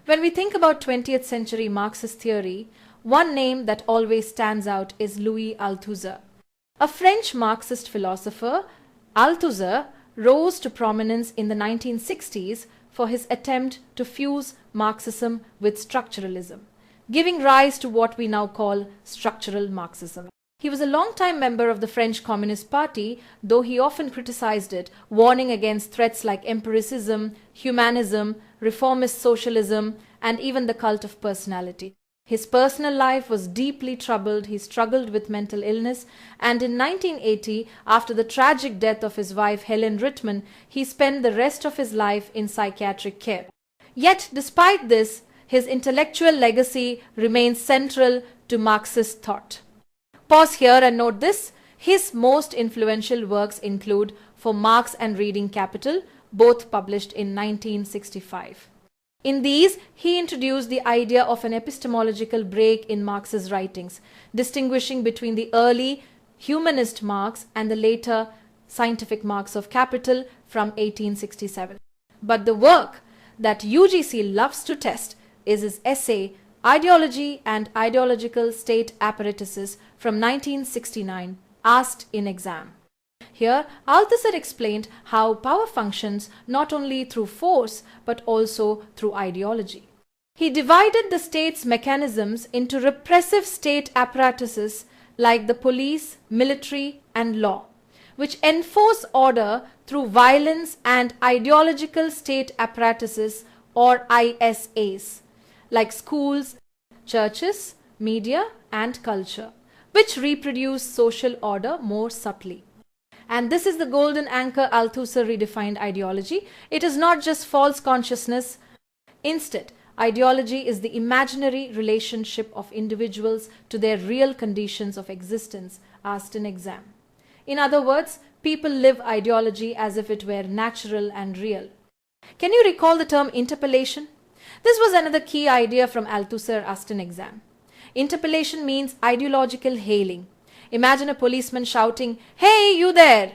When we think about 20th century Marxist theory, one name that always stands out is Louis Althusser. A French Marxist philosopher, Althusser rose to prominence in the 1960s for his attempt to fuse Marxism with structuralism, giving rise to what we now call structural Marxism. He was a long-time member of the French Communist Party, though he often criticized it, warning against threats like empiricism, humanism, reformist socialism, and even the cult of personality. His personal life was deeply troubled. He struggled with mental illness, and in 1980, after the tragic death of his wife Helen Rittmann, he spent the rest of his life in psychiatric care. Yet, despite this, his intellectual legacy remains central to Marxist thought. Pause here and note this. His most influential works include For Marx and Reading Capital, both published in 1965. In these, he introduced the idea of an epistemological break in Marx's writings, distinguishing between the early humanist Marx and the later scientific Marx of Capital from 1867. But the work that UGC loves to test is his essay Ideology and Ideological State Apparatuses from 1969, asked in exam. Here, Althusser explained how power functions not only through force but also through ideology. He divided the state's mechanisms into repressive state apparatuses like the police, military, and law, which enforce order through violence, and ideological state apparatuses or ISAs, like schools, churches, media, and culture, which reproduce social order more subtly. And this is the golden anchor Althusser redefined ideology. It is not just false consciousness. Instead, ideology is the imaginary relationship of individuals to their real conditions of existence, asked in exam. In other words, people live ideology as if it were natural and real. Can you recall the term interpellation? This was another key idea from Althusser, asked in exam. Interpellation means ideological hailing. Imagine a policeman shouting, "Hey, you there!"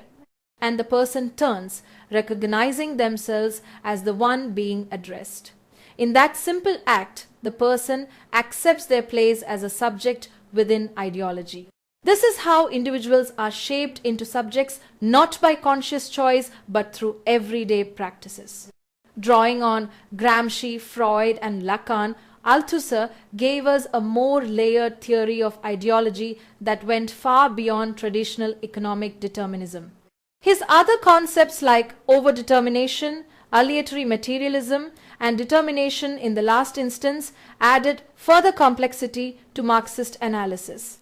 and the person turns, recognizing themselves as the one being addressed. In that simple act, the person accepts their place as a subject within ideology. This is how individuals are shaped into subjects not by conscious choice but through everyday practices. Drawing on Gramsci, Freud, and Lacan, Althusser gave us a more layered theory of ideology that went far beyond traditional economic determinism. His other concepts like overdetermination, aleatory materialism, and determination in the last instance added further complexity to Marxist analysis.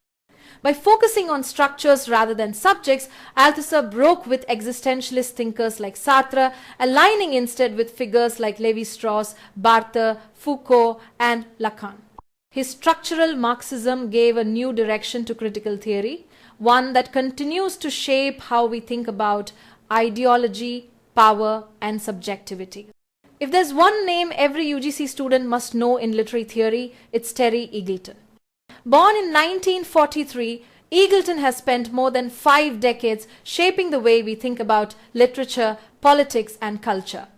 By focusing on structures rather than subjects, Althusser broke with existentialist thinkers like Sartre, aligning instead with figures like Lévi-Strauss, Barthes, Foucault, and Lacan. His structural Marxism gave a new direction to critical theory, one that continues to shape how we think about ideology, power, and subjectivity. If there's one name every UGC student must know in literary theory, it's Terry Eagleton. Born in 1943, Eagleton has spent more than 5 decades shaping the way we think about literature, politics, and culture.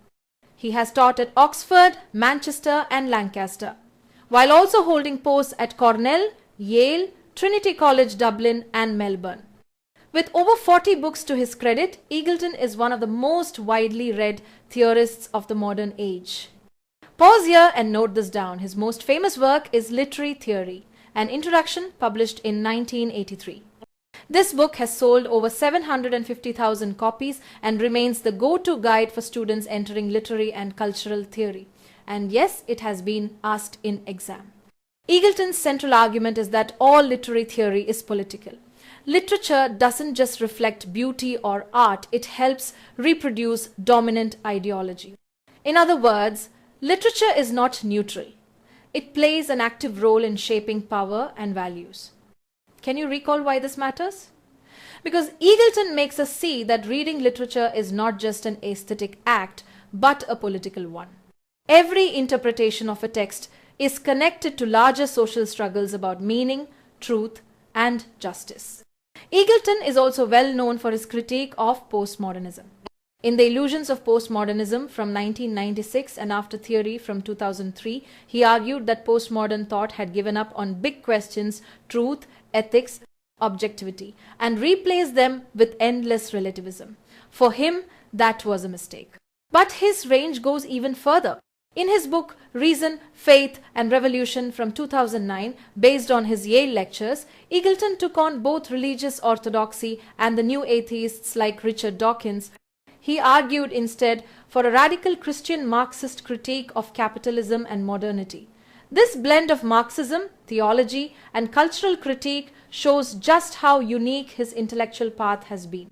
He has taught at Oxford, Manchester, and Lancaster, while also holding posts at Cornell, Yale, Trinity College Dublin, and Melbourne. With over 40 books to his credit, Eagleton is one of the most widely read theorists of the modern age. Pause here and note this down. His most famous work is Literary Theory, an introduction published in 1983. This book has sold over 750,000 copies and remains the go-to guide for students entering literary and cultural theory. And yes, it has been asked in exam. Eagleton's central argument is that all literary theory is political. Literature doesn't just reflect beauty or art, it helps reproduce dominant ideology. In other words, literature is not neutral. It plays an active role in shaping power and values. Can you recall why this matters? Because Eagleton makes us see that reading literature is not just an aesthetic act, but a political one. Every interpretation of a text is connected to larger social struggles about meaning, truth, and justice. Eagleton is also well known for his critique of postmodernism. In The Illusions of Postmodernism from 1996 and After Theory from 2003, he argued that postmodern thought had given up on big questions, truth, ethics, objectivity, and replaced them with endless relativism. For him, that was a mistake. But his range goes even further. In his book Reason, Faith and Revolution from 2009, based on his Yale lectures, Eagleton took on both religious orthodoxy and the new atheists like Richard Dawkins. He argued instead for a radical Christian Marxist critique of capitalism and modernity. This blend of Marxism, theology, and cultural critique shows just how unique his intellectual path has been.